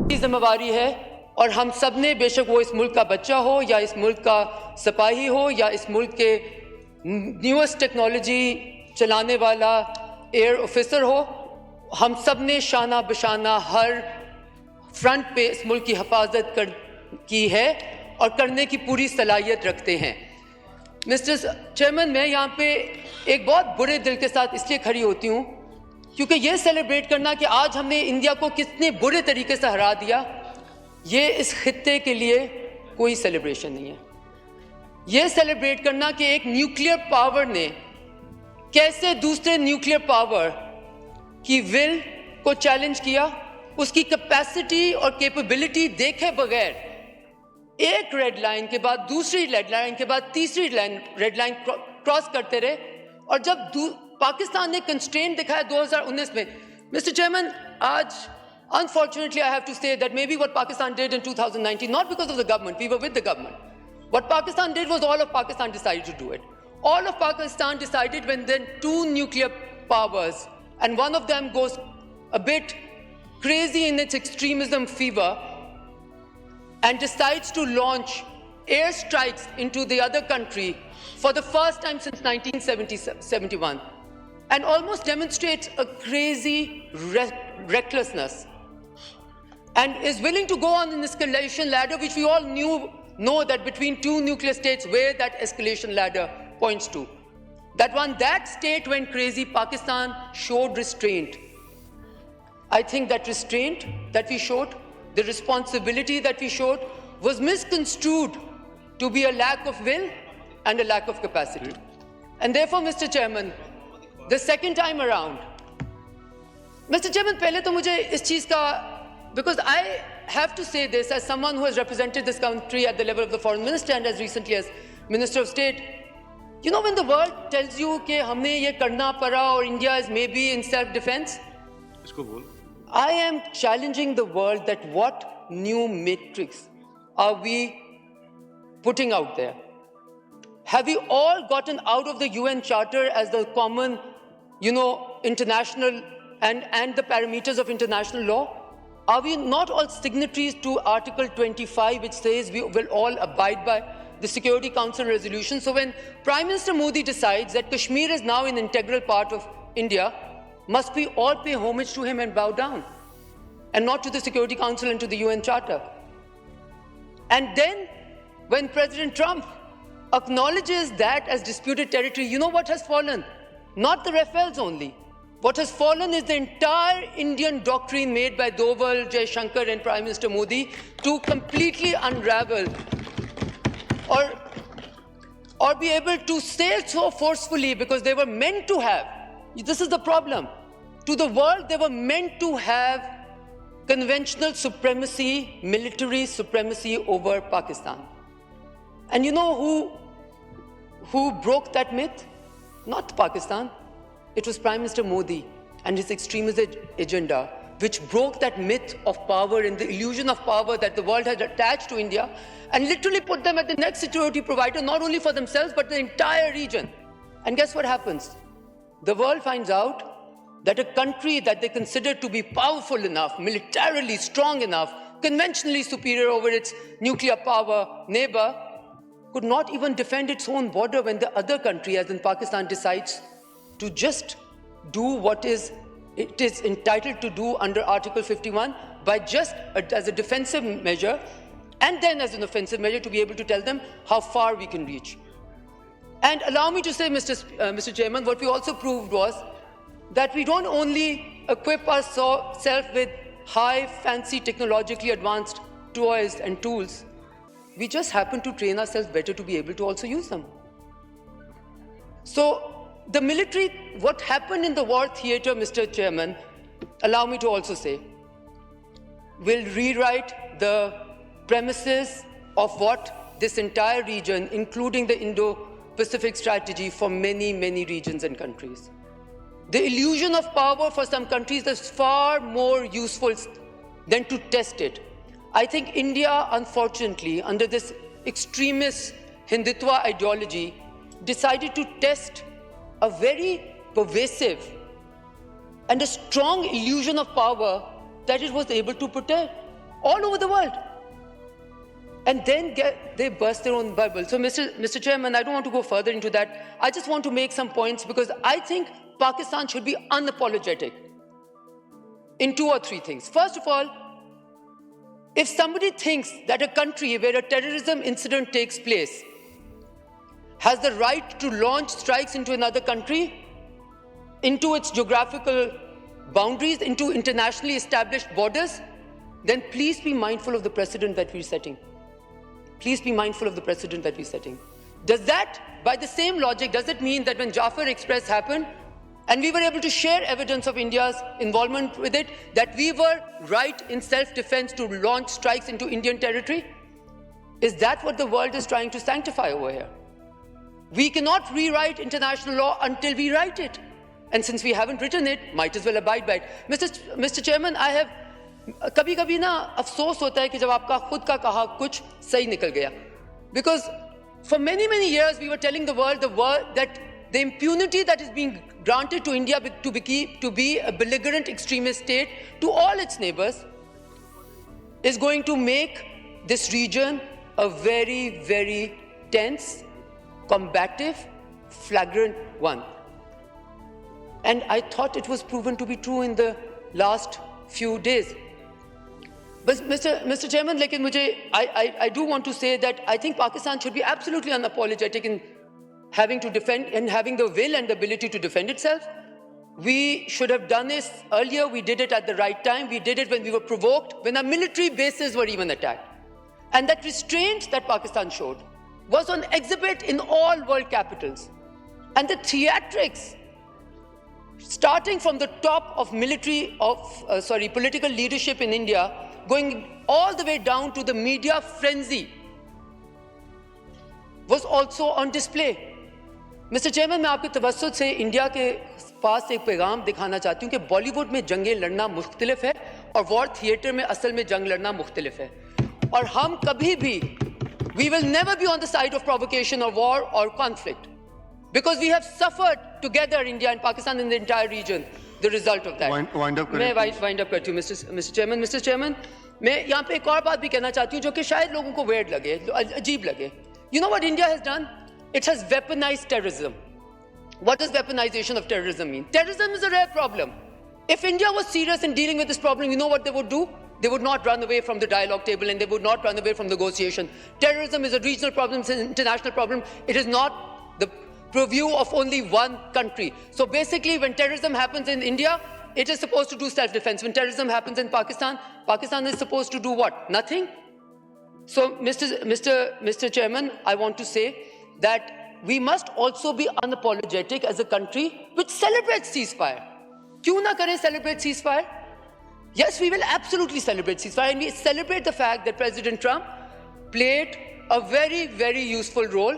की जिम्मेवारी है और हम सब ने, बेशक वो इस मुल्क का बच्चा हो या इस मुल्क का सिपाही हो या इस मुल्क के न्यूएस्ट टेक्नोलॉजी चलाने वाला एयर ऑफिसर हो, हम सब ने शाना बशाना हर फ्रंट पे इस मुल्क की हिफाजत की है और करने की पूरी सलाहियत रखते हैं। मिस्टर चेयरमैन, मैं यहाँ पे एक बहुत बुरे दिल के साथ इसलिए खड़ी होती हूँ क्योंकि ये सेलिब्रेट करना कि आज हमने इंडिया को कितने बुरे तरीके से हरा दिया, ये इस खित्ते के लिए कोई सेलिब्रेशन नहीं है। ये सेलिब्रेट करना कि एक न्यूक्लियर पावर ने कैसे दूसरे न्यूक्लियर पावर की विल को चैलेंज किया, उसकी कैपेसिटी और कैपेबिलिटी देखे बगैर एक रेड लाइन के बाद दूसरी रेड लाइन के बाद तीसरी रेड लाइन क्रॉस करते रहे। और जब पाकिस्तान ने कंस्ट्रेंट दिखाया 2019 में, मिस्टर चेयरमैन, आज unfortunately I have to say that maybe what Pakistan did in 2019, not because of the government, we were with the government. What Pakistan did was all of Pakistan decided to do it. All of Pakistan decided when then two nuclear powers, and one of them goes a bit crazy in its extremism fever and decides to launch airstrikes into the other country for the first time since 1971 and almost demonstrates a crazy recklessness and is willing to go on an escalation ladder, which we all know that between two nuclear states where that escalation ladder points to. That when that state went crazy, Pakistan showed restraint. I think that restraint that we showed, the responsibility that we showed, was misconstrued to be a lack of will and a lack of capacity. And therefore, Mr. Chairman, the second time around, Mr. Chairman, पहले तो मुझे इस चीज़ का, because I have to say this as someone who has represented this country at the level of the foreign minister and as recently as Minister of State, you know, when the world tells you कि हमने ये करना पड़ा और India is maybe in self-defense, I am challenging the world that what new matrix are we putting out there? Have we all gotten out of the UN Charter as the common, international and the parameters of international law? Are we not all signatories to Article 25, which says we will all abide by the Security Council resolution? So when Prime Minister Modi decides that Kashmir is now an integral part of India, must we all pay homage to him and bow down, and not to the Security Council and to the UN Charter? And then, when President Trump acknowledges that as disputed territory, you know what has fallen? Not the Rafales only. What has fallen is the entire Indian doctrine made by Doval, Jaishankar and Prime Minister Modi to completely unravel or be able to say so forcefully, because they were meant to have, this is the problem, to the world they were meant to have conventional supremacy, military supremacy over Pakistan. And you know who broke that myth? Not Pakistan. It was Prime Minister Modi and his extremist agenda, which broke that myth of power and the illusion of power that the world had attached to India and literally put them at the next security provider, not only for themselves, but the entire region. And guess what happens? The world finds out that a country that they consider to be powerful enough, militarily strong enough, conventionally superior over its nuclear power neighbor, could not even defend its own border when the other country, as in Pakistan, decides to just do what it is entitled to do under Article 51 by just as a defensive measure and then as an offensive measure to be able to tell them how far we can reach. And allow me to say, Mr. Chairman, what we also proved was that we don't only equip ourselves with high, fancy, technologically advanced toys and tools, we just happen to train ourselves better to be able to also use them. So the military, what happened in the war theater, Mr. Chairman, allow me to also say, will rewrite the premises of what this entire region, including the Indo-Pacific strategy for many, many regions and countries. The illusion of power for some countries is far more useful than to test it. I think India, unfortunately, under this extremist Hindutva ideology, decided to test a very pervasive and a strong illusion of power that it was able to protect. all over the world. And then they burst their own bubble. So, Mr. Chairman, I don't want to go further into that. I just want to make some points because I think Pakistan should be unapologetic in 2 or 3 things. First of all, if somebody thinks that a country where a terrorism incident takes place has the right to launch strikes into another country, into its geographical boundaries, into internationally established borders, then please be mindful of the precedent that we're setting. Please be mindful of the precedent that we're setting. Does that, by the same logic, does it mean that when Jafar Express happened, and we were able to share evidence of India's involvement with it, that we were right in self-defense to launch strikes into Indian territory? Is that what the world is trying to sanctify over here? We cannot rewrite international law until we write it. And since we haven't written it, might as well abide by it. Mr. Chairman, I have कभी-कभी ना अफसोस होता है कि जब आपका खुद का कहा कुछ सही निकल गया. Because for many years we were telling the world that the impunity that is being granted to India to be a belligerent extremist state to all its neighbors is going to make this region a very tense, combative, flagrant one. And I thought it was proven to be true in the last few days. But Mr. Chairman, I do want to say that I think Pakistan should be absolutely unapologetic in having to defend and having the will and the ability to defend itself. We should have done this earlier. We did it at the right time. We did it when we were provoked, when our military bases were even attacked. And that restraint that Pakistan showed was on exhibit in all world capitals. And the theatrics, starting from the top of political leadership in India, going all the way down to the media frenzy, was also on display. Mr. Chairman, मैं आपके तवज्जुह से India के पास एक पैगाम दिखाना चाहती हूँ कि बॉलीवुड में जंगें लड़ना मुख्तलिफ है और वॉर थिएटर में असल में जंग लड़ना मुख्तलिफ है. और हम कभी भी, we will never be on the side of provocation or war or conflict, because we have suffered together, India and Pakistan, in the entire region, the result of that. Wind up मैं wind up करती हूँ, Mr. Chairman. Mr. Chairman, मैं यहाँ पे एक और बात भी कहना चाहती हूँ जो कि शायद लोगों को weird लगे, अजीब लगे. You know what India has done? It has weaponized terrorism. What does weaponization of terrorism mean? Terrorism is a rare problem. If India was serious in dealing with this problem, you know what they would do? They would not run away from the dialogue table and they would not run away from negotiation. Terrorism is a regional problem, it's an international problem. It is not the purview of only one country. So basically, when terrorism happens in India, it is supposed to do self-defense. When terrorism happens in Pakistan, Pakistan is supposed to do what? Nothing? So, Mr. Chairman, I want to say that we must also be unapologetic as a country which celebrates ceasefire. Kyun na kare celebrate ceasefire? Yes, we will absolutely celebrate ceasefire, and we celebrate the fact that President Trump played a very useful role.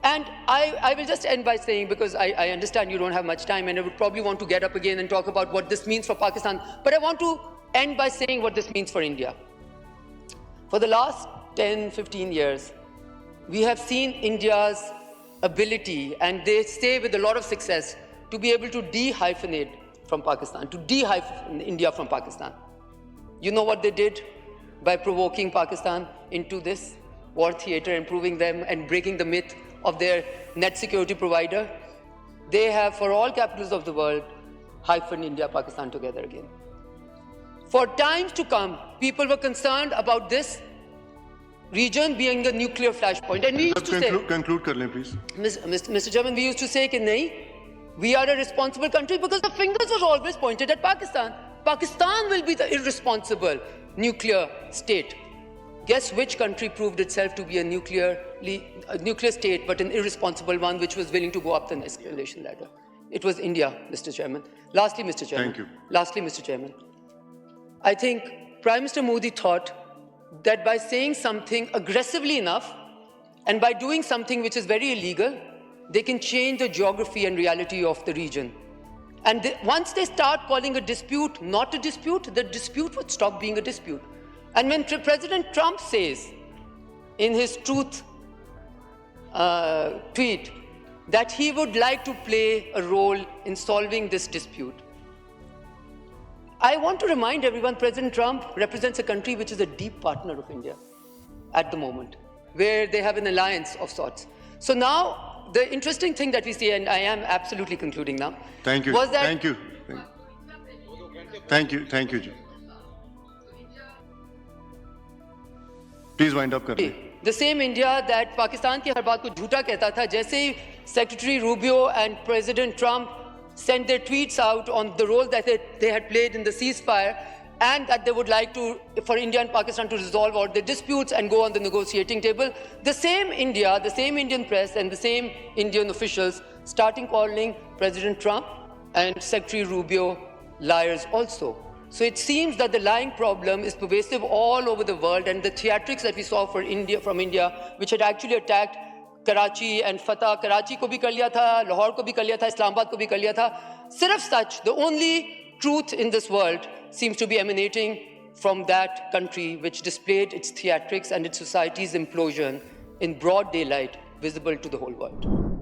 And I will just end by saying, because I understand you don't have much time and I would probably want to get up again and talk about what this means for Pakistan, but I want to end by saying what this means for India. For the last 10-15 years, we have seen India's ability, and they say with a lot of success, to be able to de-hyphenate from Pakistan, to de-hyphenate India from Pakistan. You know what they did by provoking Pakistan into this war theater and proving them and breaking the myth of their net security provider? They have, for all capitals of the world, hyphened India, Pakistan together again. For times to come, people were concerned about this region being a nuclear flashpoint. And we used to say... Conclude, please. Mr. Chairman, we used to say that nahi, we are a responsible country because the fingers were always pointed at Pakistan. Pakistan will be the irresponsible nuclear state. Guess which country proved itself to be a nuclear state, but an irresponsible one, which was willing to go up the escalation ladder? It was India, Mr. Chairman. Lastly, Mr. Chairman. Thank you. Lastly, Mr. Chairman, I think Prime Minister Modi thought that by saying something aggressively enough and by doing something which is very illegal, they can change the geography and reality of the region. And once they start calling a dispute not a dispute, the dispute would stop being a dispute. And when President Trump says in his truth tweet that he would like to play a role in solving this dispute, I want to remind everyone, President Trump represents a country which is a deep partner of India at the moment, where they have an alliance of sorts. So now, the interesting thing that we see, and I am absolutely concluding now, Thank you. was that... Thank you. Thank you. Thank you. Please wind up, Karli. The same India that Pakistan की हर बात को झूठा कहता था, जैसे ही Secretary Rubio and President Trump sent their tweets out on the role that they had played in the ceasefire, and that they would like for India and Pakistan to resolve all their disputes and go on the negotiating table. The same India, the same Indian press and the same Indian officials starting calling President Trump and Secretary Rubio liars also. So it seems that the lying problem is pervasive all over the world, and the theatrics that we saw from India, which had actually attacked Karachi and Fatah, Karachi ko bhi kar liya tha, Lahore ko bhi kar liya tha, Islamabad ko bhi kar liya tha. Sirf such, the only truth in this world seems to be emanating from that country which displayed its theatrics and its society's implosion in broad daylight, visible to the whole world.